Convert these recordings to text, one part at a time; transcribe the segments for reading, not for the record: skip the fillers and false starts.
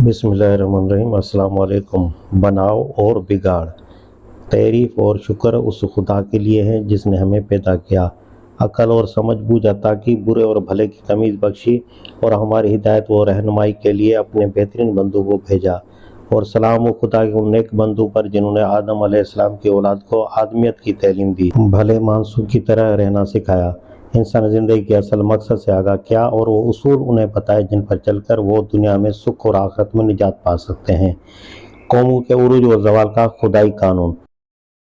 बिस्मिल्लाहिर्रहमानिर्रहीम। अस्सलाम वालेकुम। बनाव और बिगाड़। तारीफ़ और शुक्र उस खुदा के लिए है जिसने हमें पैदा किया, अक्ल और समझ बूझ अता की, बुरे और भले की तमीज़ बख्शी और हमारी हिदायत व रहनुमाई के लिए अपने बेहतरीन बंदू को भेजा। और सलाम हो खुदा के उन नेक बंदू पर जिन्होंने आदम अलैहिस्सलाम की औलाद को आदमियत की तालीम दी, भले मानसून की तरह रहना सिखाया, इंसान ज़िंदगी के असल मकसद से आगाह किया और वो उसूल उन्हें बताए जिन पर चलकर वो दुनिया में सुख और आखिरत में निजात पा सकते हैं। कौमों के उरूज व ज़वाल का खुदाई कानून।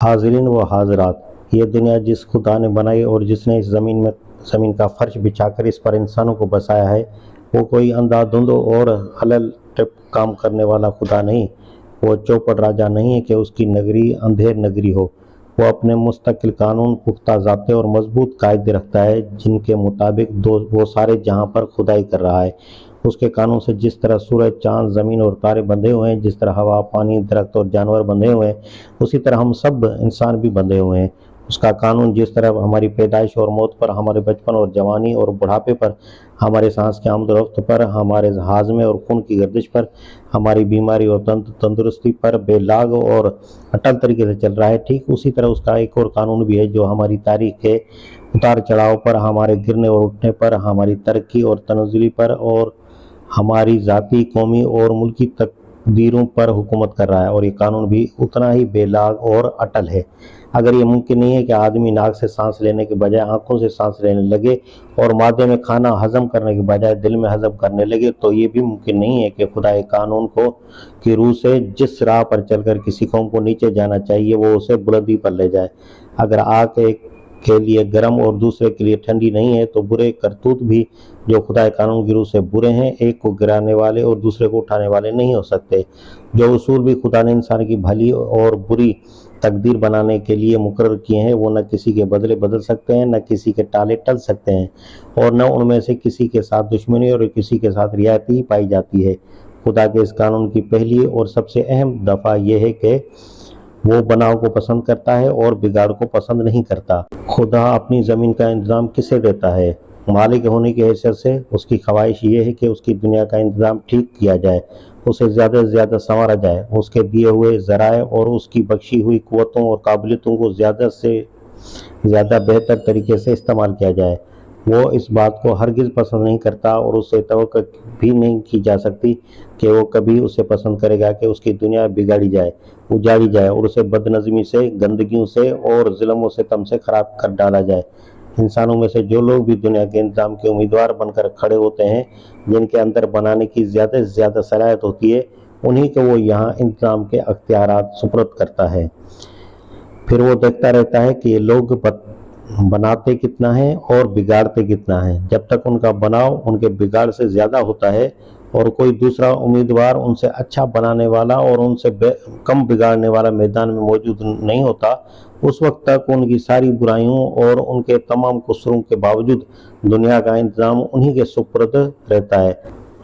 हाज़रीन व हाज़रात, ये दुनिया जिस खुदा ने बनाई और जिसने इस ज़मीन का फर्श बिछाकर इस पर इंसानों को बसाया है, वो कोई अंधाधुंध और हलल टिप काम करने वाला खुदा नहीं। वो चौपड़ राजा नहीं है कि उसकी नगरी अंधेर नगरी हो। वो अपने मुस्तकिल कानून, पुख्ता ज़ाब्ते और मजबूत कायदे रखता है जिनके मुताबिक वो सारे जहां पर खुदाई कर रहा है। उसके कानून से जिस तरह सूरज, चांद, ज़मीन और तारे बंधे हुए हैं, जिस तरह हवा, पानी, दरख्त और जानवर बंधे हुए हैं, उसी तरह हम सब इंसान भी बंधे हुए हैं। उसका कानून जिस तरह हमारी पैदाइश और मौत पर, हमारे बचपन और जवानी और बुढ़ापे पर, हमारे सांस के आमद-ओ-रफ्त पर, हमारे हाजमे और खून की गर्दिश पर, हमारी बीमारी और तंदुरुस्ती पर बेलाग और अटल तरीके से चल रहा है, ठीक उसी तरह उसका एक और कानून भी है जो हमारी तारीख के उतार चढ़ाव पर, हमारे गिरने और उठने पर, हमारी तरक्की और तनज़्ज़ुली पर और हमारी ज़ाती, कौमी और मुल्की तकदीरों पर हुकूमत कर रहा है। और ये कानून भी उतना ही बेलाग और अटल है। अगर ये मुमकिन नहीं है कि आदमी नाक से सांस लेने के बजाय आंखों से सांस लेने लगे और मादे में खाना हजम करने के बजाय दिल में हजम करने लगे, तो ये भी मुमकिन नहीं है कि खुदा एक कानून को की रूह से जिस राह पर चलकर किसी कौम को नीचे जाना चाहिए वो उसे बुलंदी पर ले जाए। अगर आग एक के लिए गर्म और दूसरे के लिए ठंडी नहीं है, तो बुरे करतूत भी जो खुदा कानून की रूह से बुरे हैं, एक को गिराने वाले और दूसरे को उठाने वाले नहीं हो सकते। जो उसूल भी खुदा ने इंसान की भली और बुरी तकदीर बनाने के लिए मुकर्रर किए हैं, वो न किसी के बदले बदल सकते हैं, न किसी के टाले टल सकते हैं, और न उनमें से किसी के साथ दुश्मनी और किसी के साथ रियायती पाई जाती है। खुदा के इस कानून की पहली और सबसे अहम दफ़ा यह है कि वो बनाव को पसंद करता है और बिगाड़ को पसंद नहीं करता। खुदा अपनी ज़मीन का इंतज़ाम किसे देता है? मालिक होने की हैसियत से उसकी ख्वाहिश ये है कि उसकी दुनिया का इंतज़ाम ठीक किया जाए, उसे ज़्यादा से ज़्यादा संवारा जाए, उसके दिए हुए ज़राए और उसकी बख्शी हुई क़ुव्वतों और काबिलियतों को ज़्यादा से ज़्यादा बेहतर तरीके से इस्तेमाल किया जाए। वो इस बात को हरगिज़ पसंद नहीं करता और उससे तवक्को भी नहीं की जा सकती कि वो कभी उसे पसंद करेगा कि उसकी दुनिया बिगाड़ी जाए, उजाड़ी जाए और उसे बदनज़मी से, गंदगियों से और ज़ुल्म व सितम से ख़राब कर डाला जाए। इंसानों में से जो लोग भी दुनिया के इंतज़ाम के उम्मीदवार बनकर खड़े होते हैं, जिनके अंदर बनाने की ज़्यादा से ज़्यादा सलाहियत होती है, उन्हीं को वो यहाँ इंतज़ाम के अख्तियारात सुपुर्द करता है। फिर वो देखता रहता है कि ये लोग बनाते कितना है और बिगाड़ते कितना है। जब तक उनका बनाव उनके बिगाड़ से ज़्यादा होता है और कोई दूसरा उम्मीदवार उनसे अच्छा बनाने वाला और उनसे कम बिगाड़ने वाला मैदान में मौजूद नहीं होता, उस वक्त तक उनकी सारी बुराइयों और उनके तमाम कुसरों के बावजूद दुनिया का इंतज़ाम उन्हीं के सुपुर्द रहता है।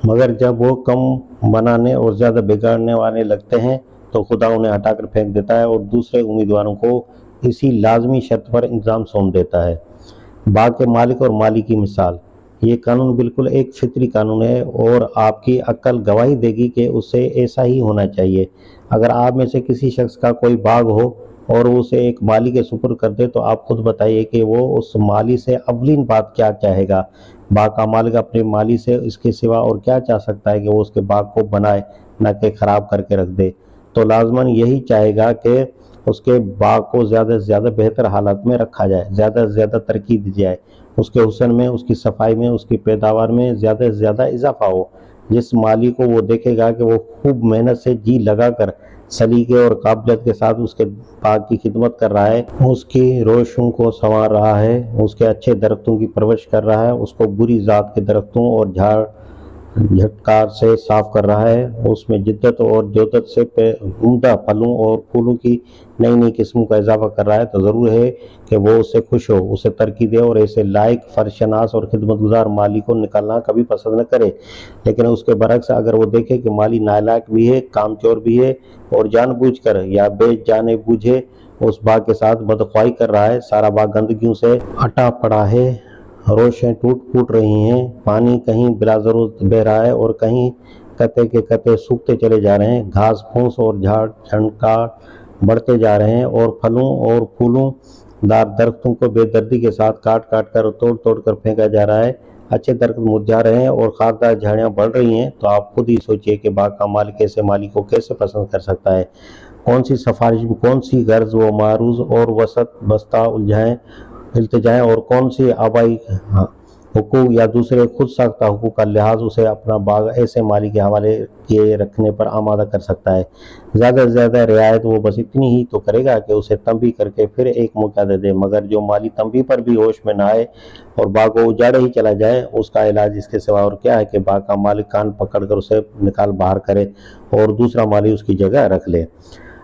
मगर जब वो कम बनाने और ज़्यादा बिगाड़ने वाले लगते हैं, तो खुदा उन्हें हटाकर फेंक देता है और दूसरे उम्मीदवारों को इसी लाजमी शर्त पर इंतज़ाम सौंप देता है। बाग के मालिक और माली की मिसाल। ये कानून बिल्कुल एक फितरी कानून है और आपकी अक्ल गवाही देगी कि उसे ऐसा ही होना चाहिए। अगर आप में से किसी शख्स का कोई बाग हो और उसे एक माली के सुपुर्द कर दे, तो आप खुद बताइए कि वो उस माली से अवलीन बात क्या चाहेगा। बाग का मालिक अपने माली से इसके सिवा और क्या चाह सकता है कि वो उसके बाग को बनाए, न कि ख़राब करके रख दे। तो लाजमन यही चाहेगा कि उसके बाग को ज़्यादा से ज़्यादा बेहतर हालत में रखा जाए, ज़्यादा से ज़्यादा तरक्की दी जाए, उसके हुस्न में, उसकी सफाई में, उसकी पैदावार में ज़्यादा से ज़्यादा इजाफा हो। जिस माली को वो देखेगा कि वो खूब मेहनत से जी लगाकर सलीके और काबिलियत के साथ उसके बाग की खिदमत कर रहा है, उसकी रोशों को संवार रहा है, उसके अच्छे दरख्तों की परवरिश कर रहा है, उसको बुरी ज़ात के दरख्तों और झाड़ झटकार से साफ कर रहा है, उसमें जिद्दत और जोदत से उम्दा फलों और फूलों की नई नई किस्मों का इजाफा कर रहा है, तो ज़रूर है कि वो उससे खुश हो, उसे तरक्की दे और ऐसे लायक, फर्शनास और खिदमतगुजार माली को निकालना कभी पसंद न करे। लेकिन उसके बरक्स अगर वो देखे कि माली नालायक भी है, कामचोर भी है और जानबूझकर या बेजाने बूझे उस बाग के साथ बदख्वाही कर रहा है, सारा बाग गंदगियों से अटा पड़ा है, रोशें टूट फूट रही हैं, पानी कहीं बिला ज़रूरत बह रहा है और कहीं कते के कते सूखते चले जा रहे हैं, घास फूस और झाड़ झंकार बढ़ते जा रहे हैं और फलों और फूलों दार दरख्तों को बेदर्दी के साथ काट काट कर तोड़ तोड़ कर फेंका जा रहा है। अच्छे दरख्त मुरझा रहे हैं और खारदार झाड़ियां बढ़ रही हैं। तो आप खुद ही सोचिए कि बाग का मालिक ऐसे माली को कैसे पसंद कर सकता है। कौन सी सिफारिश, कौन सी गर्ज वो मारूज और वसत बस्ता उलझाएं इल्तिजाएं और कौन सी आबाई हुकूक या दूसरे खुद साख्ता हुकूक का लिहाज उसे अपना बाग ऐसे माली के हवाले किए रखने पर आमादा कर सकता है। ज़्यादा से ज़्यादा रियायत वो बस इतनी ही तो करेगा कि उसे तंबी करके फिर एक मौका दे दे, मगर जो माली तंबी पर भी होश में ना आए और बाग को उजाड़े ही चला जाए, उसका इलाज इसके सिवा और क्या है कि बाग का मालिक कान पकड़ कर उसे निकाल बाहर करे और दूसरा माली उसकी जगह रख ले।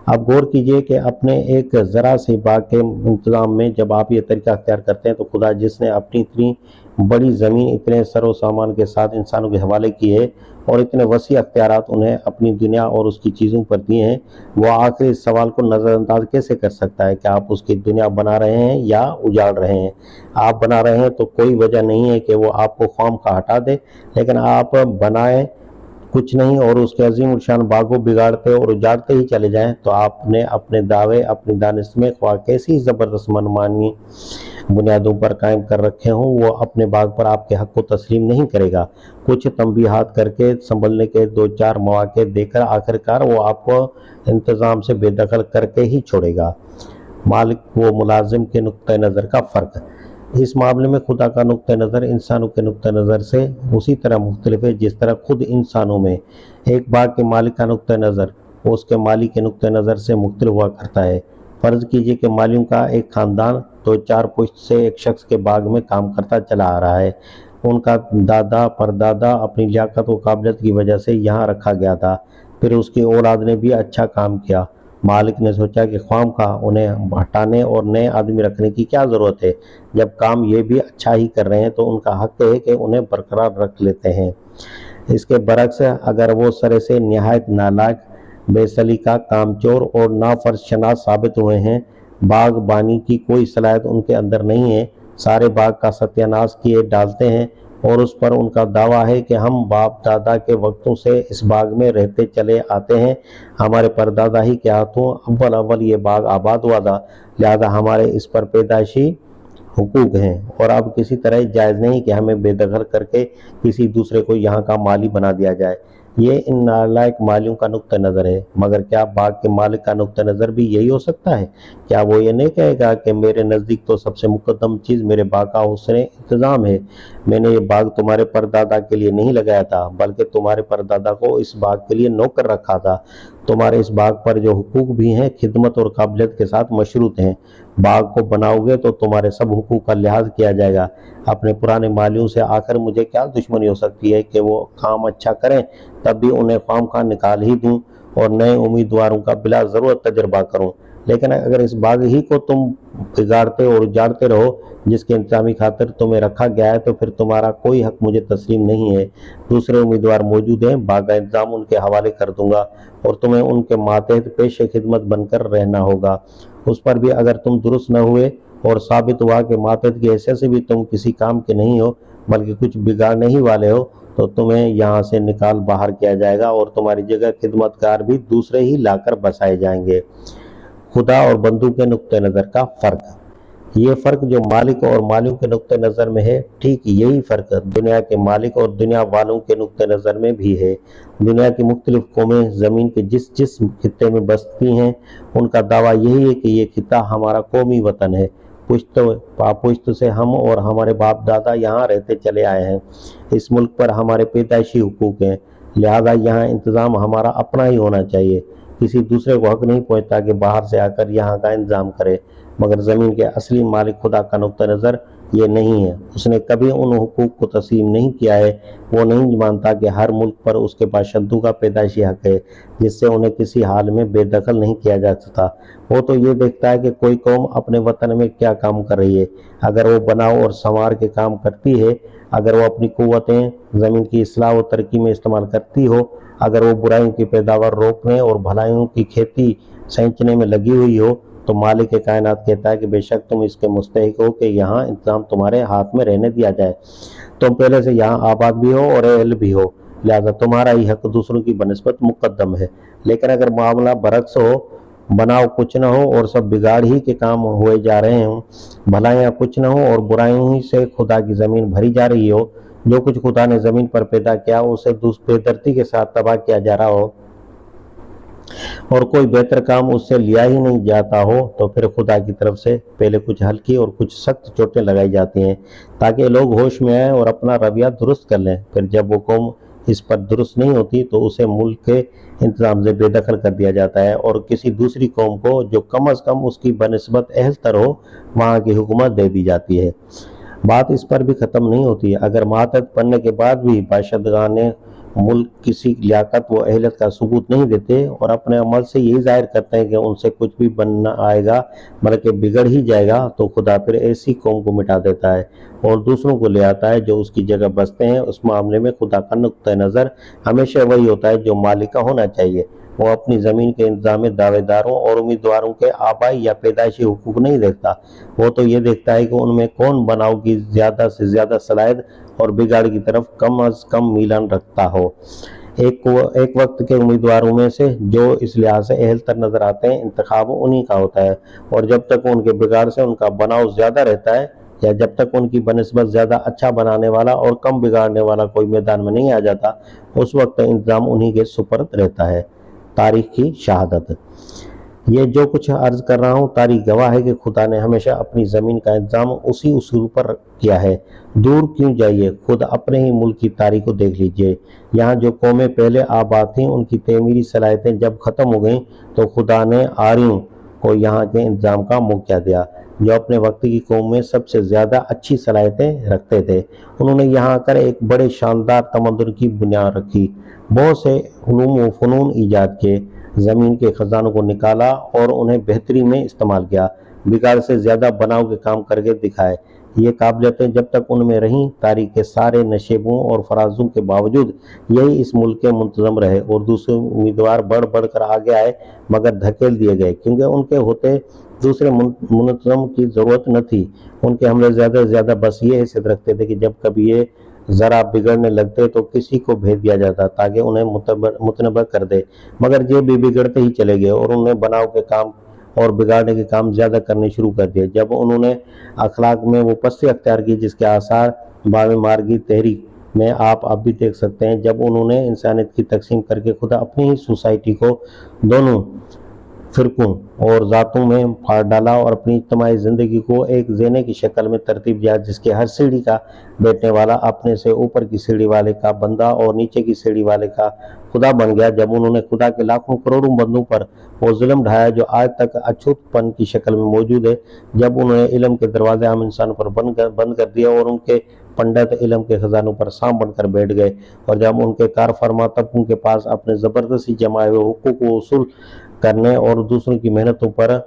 आप गौर कीजिए कि अपने एक ज़रा सी बाग के इंतज़ाम में जब आप ये तरीका अख्तियार करते हैं तो खुदा जिसने अपनी इतनी बड़ी ज़मीन इतने सरो सामान के साथ इंसानों के हवाले की है और इतने वसी अख्तियारात उन्हें अपनी दुनिया और उसकी चीज़ों पर दिए हैं, वो आखिर इस सवाल को नज़रअंदाज कैसे कर सकता है कि आप उसकी दुनिया बना रहे हैं या उजाड़ रहे हैं। आप बना रहे हैं तो कोई वजह नहीं है कि वो आपको ख्वाम का हटा दे, लेकिन आप बनाए कुछ नहीं और उसके अजीम शान बाग को बिगाड़ते और उजाड़ते ही चले जाएं, तो आपने अपने दावे अपनी दानिश में ख्वाह कैसी ज़बरदस्त मनमानी बुनियादों पर कायम कर रखे हों, वो अपने बाग पर आपके हक को तस्लीम नहीं करेगा। कुछ तंबीहात करके संभलने के दो चार मौके देकर आखिरकार वो आपको इंतज़ाम से बेदखल करके ही छोड़ेगा। मालिक व मुलाजिम के नुक्ते नज़र का फ़र्क। इस मामले में खुदा का नुक्ता नज़र इंसानों के नुक्ता नज़र से उसी तरह मुख्तलिफ है जिस तरह खुद इंसानों में एक बाग के मालिक का नुक्ता नज़र उसके मालिक के नुक्ता नज़र से मुख्तलिफ हुआ करता है। फ़र्ज़ कीजिए कि मालियों का एक ख़ानदान तो चार पुश्त से एक शख्स के बाग में काम करता चला आ रहा है। उनका दादा परदादा अपनी लियाकत व काबिलियत की वजह से यहाँ रखा गया था, फिर उसकी औलाद ने भी अच्छा काम किया। मालिक ने सोचा कि ख्वामखा उन्हें हटाने और नए आदमी रखने की क्या ज़रूरत है, जब काम ये भी अच्छा ही कर रहे हैं तो उनका हक है कि उन्हें बरकरार रख लेते हैं। इसके बरक्स अगर वो सरे से निहायत नालायक, बेसलीका, कामचोर और नाफरशनास साबित हुए हैं, बागबानी की कोई सलाहियत उनके अंदर नहीं है, सारे बाग का सत्यानाश किए डालते हैं और उस पर उनका दावा है कि हम बाप दादा के वक्तों से इस बाग में रहते चले आते हैं, हमारे परदादा ही के हाथों अव्वल अव्वल ये बाग आबाद हुआ था, लिहाजा हमारे इस पर पैदाइशी हुकूक हैं और अब किसी तरह जायज़ नहीं कि हमें बेदखल करके किसी दूसरे को यहाँ का माली बना दिया जाए। ये इन नालायक मालियों का नुक्ता नज़र है, मगर क्या बाग के मालिक का नुक्ता नज़र भी यही हो सकता है? क्या वो ये नहीं कहेगा कि मेरे नज़दीक तो सबसे मुकद्दम चीज़ मेरे बाग का हुस्न इंतज़ाम है, मैंने ये बाग तुम्हारे परदादा के लिए नहीं लगाया था बल्कि तुम्हारे परदादा को इस बाग के लिए नौकर रखा था। तुम्हारे इस बाग पर जो हुकूक भी हैं खिदमत और काबिलियत के साथ मशरूत हैं। बाग को बनाओगे तो तुम्हारे सब हुकूक का लिहाज किया जाएगा। अपने पुराने मालियों से आकर मुझे क्या दुश्मनी हो सकती है कि वो काम अच्छा करें तब भी उन्हें ख्वामखा निकाल ही दूं और नए उम्मीदवारों का बिला ज़रूरत तजर्बा करूं। लेकिन अगर इस बाग ही को तुम बिगाड़ते और उजाड़ते रहो जिसके इंतजामी खातिर तुम्हें रखा गया है, तो फिर तुम्हारा कोई हक मुझे तस्लीम नहीं है। दूसरे उम्मीदवार मौजूद हैं, बाग का इंतजाम उनके हवाले कर दूंगा और तुम्हें उनके मातहत पेश खिदमत बनकर रहना होगा। उस पर भी अगर तुम दुरुस्त न हुए और साबित हुआ कि मातहत की हैसियत से भी तुम किसी काम के नहीं हो बल्कि कुछ बिगाड़ने ही वाले हो, तो तुम्हें यहाँ से निकाल बाहर किया जाएगा और तुम्हारी जगह खिदमतगार भी दूसरे ही लाकर बसाए जाएंगे। खुदा और बंदू के नुक्ते नज़र का फ़र्क। ये फ़र्क जो मालिक और मालियों के नुक्ते नज़र में है, ठीक यही फ़र्क दुनिया के मालिक और दुनिया वालों के नुक्ते नज़र में भी है। दुनिया की मुख्तलिफ कौमें ज़मीन के जिस जिस खित्ते में बसती हैं उनका दावा यही है कि ये खित्ता हमारा कौमी वतन है। पुश्त पापुश्त से हम और हमारे बाप दादा यहाँ रहते चले आए हैं। इस मुल्क पर हमारे पैदाइशी हुकूक हैं, लिहाजा यहाँ इंतज़ाम हमारा अपना ही होना चाहिए। किसी दूसरे को हक नहीं पहुँचता कि बाहर से आकर यहाँ का इंतज़ाम करे, मगर ज़मीन के असली मालिक खुदा का नुक्ता नज़र ये नहीं है। उसने कभी उन हुकूक को तस्लीम नहीं किया है। वो नहीं मानता कि हर मुल्क पर उसके बाशिंदों का पैदाइशी हक है जिससे उन्हें किसी हाल में बेदखल नहीं किया जा सकता। वो तो ये देखता है कि कोई कौम अपने वतन में क्या काम कर रही है। अगर वो बनाओ और संवार के काम करती है, अगर वो अपनी क़ुव्वतें ज़मीन की इस्लाह व तरक्की में इस्तेमाल करती हो, अगर वो बुराइयों की पैदावार रोकने और भलाइयों की खेती सींचने में लगी हुई हो, तो मालिक कायनात कहता है कि बेशक तुम इसके मुस्तहिक हो कि यहाँ इंतज़ाम तुम्हारे हाथ में रहने दिया जाए। तुम पहले से यहाँ आबाद भी हो और अहल भी हो। لہذا تمہارا ہی حق دوسروں کی بنسبت مقدم ہے۔ لیکن اگر معاملہ برعکس ہو، بناؤ کچھ نہ ہو اور سب بگاڑ ہی کے کام ہوئے جا رہے ہوں، بھلائیاں کچھ نہ ہو اور برائیوں ہی سے خدا کی زمین بھری جا رہی ہو، جو کچھ خدا نے زمین پر پیدا کیا اسے بے دردی کے ساتھ تباہ کیا جا رہا ہو، اور کوئی بہتر کام اس سے لیا ہی نہیں جاتا ہو، تو پھر خدا کی طرف سے پہلے کچھ ہلکی اور کچھ سخت چوٹیں لگائی جاتی ہیں تاکہ لوگ ہوش میں آئیں اور اپنا رویہ درست کر لیں۔ پھر جب وہ قوم اس پر درست نہیں ہوتی تو اسے ملک کے انتظام سے بے دخل کر دیا جاتا ہے اور کسی دوسری قوم کو جو کم از کم اس کی بنسبت اہل تر ہو وہاں کی حکومت دے دی جاتی ہے۔ بات اس پر بھی ختم نہیں ہوتی۔ اگر ماتحت بننے کے بعد بھی باشندگان ملک کسی لیاقت و اہلیت کا ثبوت نہیں دیتے اور اپنے عمل سے یہی ظاہر کرتے ہیں کہ ان سے کچھ بھی بن نہ آئے گا بلکہ بگڑ ہی جائے گا، تو خدا پھر ایسی قوم کو مٹا دیتا ہے اور دوسروں کو لے آتا ہے جو اس کی جگہ بستے ہیں۔ اس معاملے میں خدا کا نقطہ نظر ہمیشہ وہی ہوتا ہے جو مالک کا ہونا چاہیے۔ وہ اپنی زمین کے انتظام میں دعوے داروں اور امیدواروں کے آبائی یا پیدائشی حقوق نہیں دیکھتا، وہ تو یہ دیکھتا ہے کہ ان میں کون بناؤ کی زیادہ سے زیادہ صلاحیت اور بگاڑ کی طرف کم از کم میلان رکھتا ہو۔ ایک وقت کے امیدواروں میں سے جو اس لحاظ سے اہل تر نظر آتے ہیں، انتخاب انہی کا ہوتا ہے، اور جب تک ان کے بگاڑ سے ان کا بناؤ زیادہ رہتا ہے یا جب تک ان کی بنسبت زیادہ اچھا بنانے والا اور کم بگاڑنے والا کوئی میدان میں نہیں آ جاتا، اس وقت انتظام انہی کے سپرد رہتا ہے۔ تاریخ کی شہادت۔ یہ جو کچھ عرض کر رہا ہوں تاریخ گواہ ہے کہ خدا نے ہمیشہ اپنی زمین کا انتظام اسی اصول پر کیا ہے۔ دور کیوں جائیے، خود اپنے ہی ملک کی تاریخ کو دیکھ لیجئے۔ یہاں جو قومیں پہلے آباد تھیں ان کی تعمیری صلاحیتیں جب ختم ہو گئیں تو خدا نے آریوں کو یہاں کے انتظام کا موقع دیا، جو اپنے وقت کی قوم میں سب سے زیادہ اچھی صلاحیتیں رکھتے تھے۔ انہوں نے یہاں کر ایک بڑے شاندار تمدن کی بنیاد رکھی، بہت سے علوم و فنون ایجاد کیے، زمین کے خزانوں کو نکالا اور انہیں بہتری میں استعمال کیا، بگاڑ سے زیادہ بناؤ کے کام کر کے دکھائے۔ یہ قابلیتیں جب تک ان میں رہیں، تاریخ کے سارے نشیبوں اور فرازوں کے باوجود یہی اس ملک کے منتظم رہے اور دوسرے امیدوار بڑھ بڑھ کر آگے آئے مگر دھکیل دیے گئے، کیونکہ ان کے ہوتے دوسرے منتظم کی ضرورت نہ تھی۔ ان کے حملے زیادہ سے زیادہ بس یہ حیثیت رکھتے تھے کہ جب کبھی یہ ذرا بگڑنے لگتے تو کسی کو بھیج دیا جاتا تاکہ انہیں متنبع کر دے، مگر یہ بھی بگڑتے ہی چلے گئے اور انہوں نے بناؤ کے کام اور بگاڑنے کے کام زیادہ کرنے شروع کر دیے۔ جب انہوں نے اخلاق میں وہ پستی اختیار کی جس کے آثار باب مارگی تحریک میں آپ اب بھی دیکھ سکتے ہیں، جب انہوں نے انسانیت کی تقسیم کر کے خدا اپنی ہی سوسائٹی کو دونوں فرقوں اور ذاتوں میں پھاڑ ڈالا اور اپنی اجتماعی زندگی کو ایک زینے کی شکل میں ترتیب دیا جس کے ہر سیڑھی کا بیٹھنے والا اپنے سے اوپر کی سیڑھی والے کا بندہ اور نیچے کی سیڑھی والے کا خدا بن گیا۔ جب انہوں نے خدا کے لاکھوں کروڑوں بندوں پر وہ ظلم ڈھایا جو آج تک اچھوت پن کی شکل میں موجود ہے، جب انہوں نے علم کے دروازے عام انسانوں پر بند کر دیا اور ان کے پنڈت علم کے خزانوں پر سانپ بن کر بیٹھ گئے، اور جب ان کے کار فرما طبقوں کے پاس اپنے زبردستی جمائے ہوئے حقوق کو وصول کرنے اور دوسروں کی محنتوں پر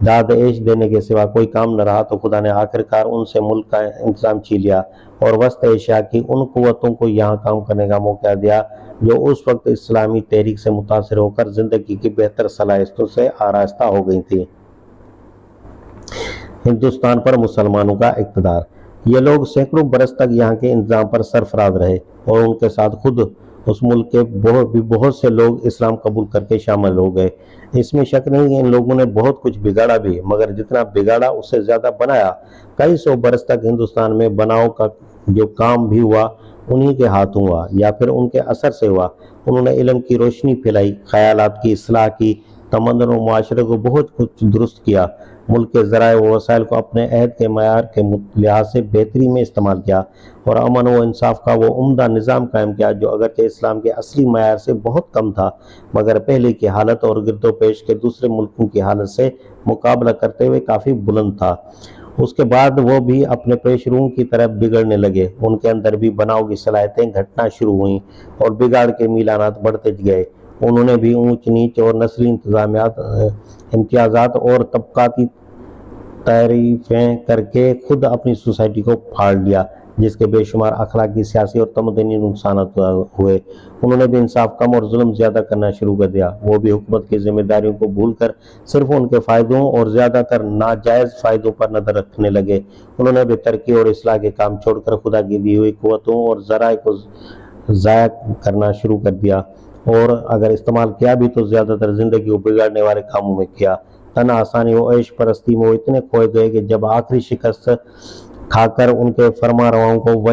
داد عیش دینے کے سوا کوئی کام نہ رہا، تو خدا نے آخرکار ان سے ملک کا انتظام چھین لیا اور وسط ایشیا کی ان قوتوں کو یہاں کام کرنے کا موقع دیا جو اس وقت اسلامی تحریک سے متاثر ہو کر زندگی کی بہتر صلاحیتوں سے آراستہ ہو گئی تھی۔ ہندوستان پر مسلمانوں کا اقتدار۔ یہ لوگ سینکڑوں برس تک یہاں کے انتظام پر سرفراز رہے اور ان کے ساتھ خود اس ملک کے بہت سے لوگ اسلام قبول کر کے شامل ہو گئے۔ اس میں شک نہیں کہ ان لوگوں نے بہت کچھ بگاڑا بھی، مگر جتنا بگاڑا اس سے زیادہ بنایا۔ کئی سو برس تک ہندوستان میں بناؤ کا جو کام بھی ہوا انہی کے ہاتھوں ہوا یا پھر ان کے اثر سے ہوا۔ انہوں نے علم کی روشنی پھیلائی، خیالات کی اصلاح کی، تمدن و معاشرے کو بہت کچھ درست کیا، ملک کے ذرائع و وسائل کو اپنے عہد کے معیار کے لحاظ سے بہتری میں استعمال کیا اور امن و انصاف کا وہ عمدہ نظام قائم کیا جو اگرچہ اسلام کے اصلی معیار سے بہت کم تھا، مگر پہلے کی حالت اور گرد و پیش کے دوسرے ملکوں کی حالت سے مقابلہ کرتے ہوئے کافی بلند تھا۔ اس کے بعد وہ بھی اپنے پیش روم کی طرف بگڑنے لگے، ان کے اندر بھی بناؤ کی صلاحیتیں گھٹنا شروع ہوئیں اور بگاڑ کے میلانات بڑھتے گئے۔ انہوں نے بھی اونچ نیچ اور نسلی امتیازات اور طبقاتی تعریفیں کر کے خود اپنی سوسائٹی کو پھاڑ لیا جس کے بے شمار اخلاقی، سیاسی اور تمدنی نقصانات ہوئے۔ انہوں نے بھی انصاف کم اور ظلم زیادہ کرنا شروع کر دیا۔ وہ بھی حکومت کی ذمہ داریوں کو بھول کر صرف ان کے فائدوں اور زیادہ تر ناجائز فائدوں پر نظر رکھنے لگے۔ انہوں نے بھی ترقی اور اصلاح کے کام چھوڑ کر خدا کی دی ہوئی قوتوں اور ذرائع کو ضائع کرنا شروع کر دیا، اور اگر استعمال کیا بھی تو زیادہ تر زندگی کو بگاڑنے والے کاموں میں کیا۔ تن آسانی و عیش پرستی میں وہ اتنے کھوئے گئے کہ جب آخری شکست کھا کر ان کے فرما رواؤں کو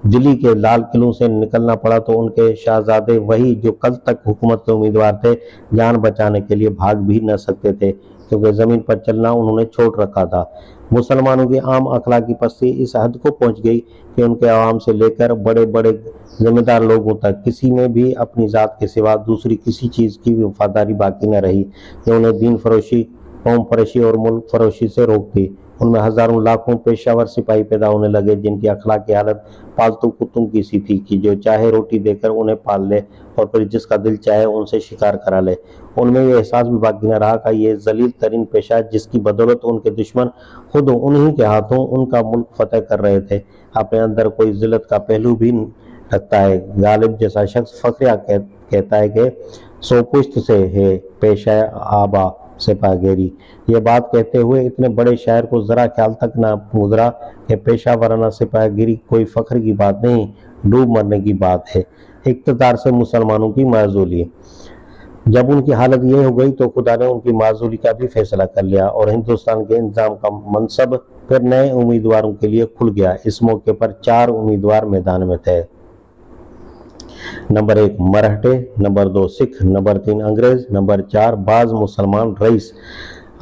دلی کے لال قلعوں سے نکلنا پڑا تو ان کے شہزادے وہی جو کل تک حکومت کے امیدوار تھے جان بچانے کے لیے بھاگ بھی نہ سکتے تھے، کیونکہ زمین پر چلنا انہوں نے چھوڑ رکھا تھا۔ مسلمانوں کی عام اخلاقی پستی اس حد کو پہنچ گئی کہ ان کے عوام سے لے کر بڑے بڑے ذمہ دار لوگوں تک کسی میں بھی اپنی ذات کے سوا دوسری کسی چیز کی وفاداری باقی نہ رہی، کہ انہیں دین فروشی، قوم پرستی اور ملک فروشی سے روک دی۔ ان میں ہزاروں لاکھوں پیشہ ور سپاہی پیدا ہونے لگے جن کی اخلاقی حالت پالتو کتوں کی سی تھی، کہ جو چاہے روٹی دے کر انہیں پال لے اور پھر جس کا دل چاہے ان سے شکار کرا لے۔ ان میں یہ احساس بھی باقی نہ رہا کہ یہ ذلیل ترین پیشہ جس کی بدولت ان کے دشمن خود انہی کے ہاتھوں ان کا ملک فتح کر رہے تھے، اپنے اندر کوئی ذلت کا پہلو بھی رکھتا ہے۔ غالب جیسا شخص فخریہ کہتا ہے کہ سو پشت سے ہے پیشہ آبا سپاہ گیری۔ یہ بات کہتے ہوئے اتنے بڑے شاعر کو ذرا خیال تک نہ گزرا کہ پیشہ ورانہ سپاہ گیری کوئی فخر کی بات نہیں، ڈوب مرنے کی بات ہے، اقتدار سے مسلمانوں کی معزولی۔ جب ان کی حالت یہ ہو گئی تو خدا نے ان کی معزولی کا بھی فیصلہ کر لیا اور ہندوستان کے انتظام کا منصب پھر نئے امیدواروں کے لیے کھل گیا۔ اس موقع پر 4 امیدوار میدان میں تھے۔ نمبر 1 مرہٹے، نمبر 2 سکھ، نمبر 3 انگریز، نمبر 4 بعض مسلمان رئیس۔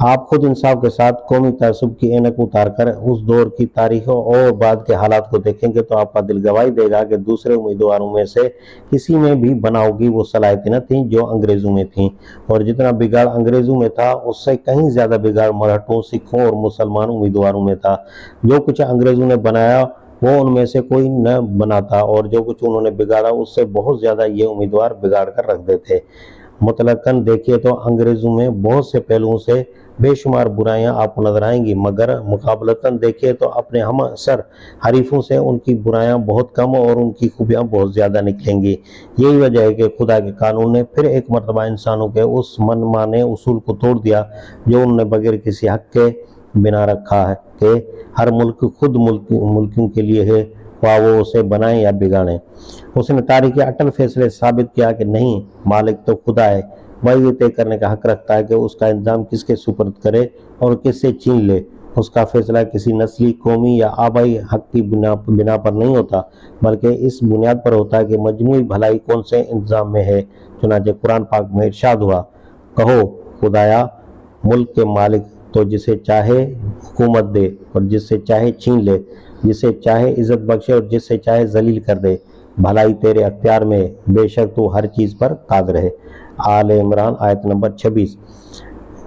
آپ خود انصاف کے ساتھ قومی تعصب کی اینک اتار کر اس دور کی تاریخ اور بعد کے حالات کو دیکھیں گے تو آپ کا دل گواہی دے گا کہ دوسرے امیدواروں میں سے کسی میں بھی بناؤ کی وہ صلاحیتیں نہ تھیں جو انگریزوں میں تھیں، اور جتنا بگاڑ انگریزوں میں تھا اس سے کہیں زیادہ بگاڑ مرہٹوں، سکھوں اور مسلمان امیدواروں میں تھا۔ جو کچھ انگریزوں نے بنایا وہ ان میں سے کوئی نہ بناتا، اور جو کچھ انہوں نے بگاڑا اس سے بہت زیادہ یہ امیدوار بگاڑ کر رکھ دیتے۔ مطلقاً دیکھیے تو انگریزوں میں بہت سے پہلوؤں سے بے شمار برائیاں آپ کو نظر آئیں گی، مگر مقابلتاً دیکھیے تو اپنے ہم عصر حریفوں سے ان کی برائیاں بہت کم اور ان کی خوبیاں بہت زیادہ نکلیں گی۔ یہی وجہ ہے کہ خدا کے قانون نے پھر ایک مرتبہ انسانوں کے اس من مانے اصول کو توڑ دیا جو انہوں نے بغیر کسی حق کے بنا رکھا ہے کہ ہر ملک خود ملکیوں کے لیے ہے، خواہ وہ اسے بنائیں یا بگاڑیں۔ اس نے تاریخ اٹل فیصلے ثابت کیا کہ نہیں، مالک تو خدا ہے، وہی یہ طے کرنے کا حق رکھتا ہے کہ اس کا انتظام کس کے سپرد کرے اور کس سے چھین لے۔ اس کا فیصلہ کسی نسلی، قومی یا آبائی حق کی بنا پر نہیں ہوتا، بلکہ اس بنیاد پر ہوتا ہے کہ مجموعی بھلائی کون سے انتظام میں ہے۔ چنانچہ قرآن پاک میں ارشاد ہوا، کہو خدایا ملک کے مالک تو جسے چاہے حکومت دے اور جس سے چاہے چھین لے، جسے چاہے عزت بخشے اور جس سے چاہے ذلیل کر دے، بھلائی تیرے اختیار میں ہے، بے شک تو ہر چیز پر قادر ہے۔ آل عمران آیت نمبر 26۔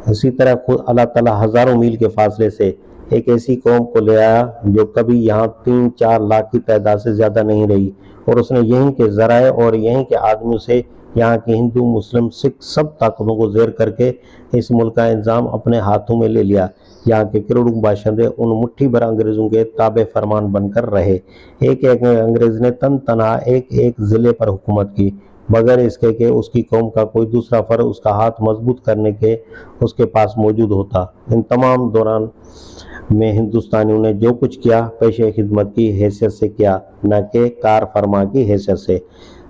اسی طرح خود اللہ تعالیٰ ہزاروں میل کے فاصلے سے ایک ایسی قوم کو لے آیا جو کبھی یہاں 3-4 لاکھ کی تعداد سے زیادہ نہیں رہی، اور اس نے یہیں کے ذرائع اور یہیں کے آدمیوں سے یہاں کے ہندو، مسلم، سکھ سب طاقتوں کو زیر کر کے اس ملک کا انتظام اپنے ہاتھوں میں لے لیا۔ یہاں کے کروڑوں باشندے ان مٹھی بھر انگریزوں کے تابع فرمان بن کر رہے۔ ایک ایک انگریز نے تن تنہا ایک ایک ضلع پر حکومت کی، بغیر اس کے کہ اس کی قوم کا کوئی دوسرا فرد اس کا ہاتھ مضبوط کرنے کے اس کے پاس موجود ہوتا۔ ان تمام دوران میں ہندوستانیوں نے جو کچھ کیا پیشہ خدمت کی حیثیت سے کیا، نہ کہ کار فرما کی حیثیت سے۔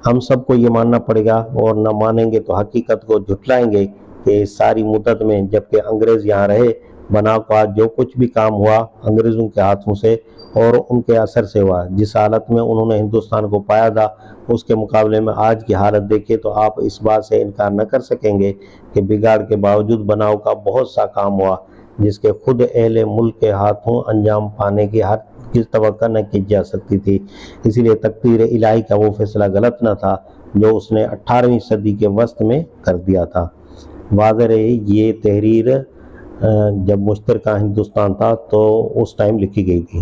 ہم سب کو یہ ماننا پڑے گا، اور نہ مانیں گے تو حقیقت کو جھٹلائیں گے کہ اس ساری مدت میں جبکہ انگریز یہاں رہے، بنا کا جو کچھ بھی کام ہوا انگریزوں کے ہاتھوں سے اور ان کے اثر سے ہوا۔ جس حالت میں انہوں نے ہندوستان کو پایا تھا اس کے مقابلے میں آج کی حالت دیکھیں تو آپ اس بات سے انکار نہ کر سکیں گے کہ بگاڑ کے باوجود بناؤ کا بہت سا کام ہوا جس کے خود اہل ملک کے ہاتھوں انجام پانے کی ہر کس توقع نہ کی جا سکتی تھی۔ اسی لیے تقدیر الہی کا وہ فیصلہ غلط نہ تھا جو اس نے 18ویں صدی کے وسط میں کر دیا تھا۔ واضح رہے یہ تحریر جب مشترکہ ہندوستان تھا تو اس ٹائم لکھی گئی تھی۔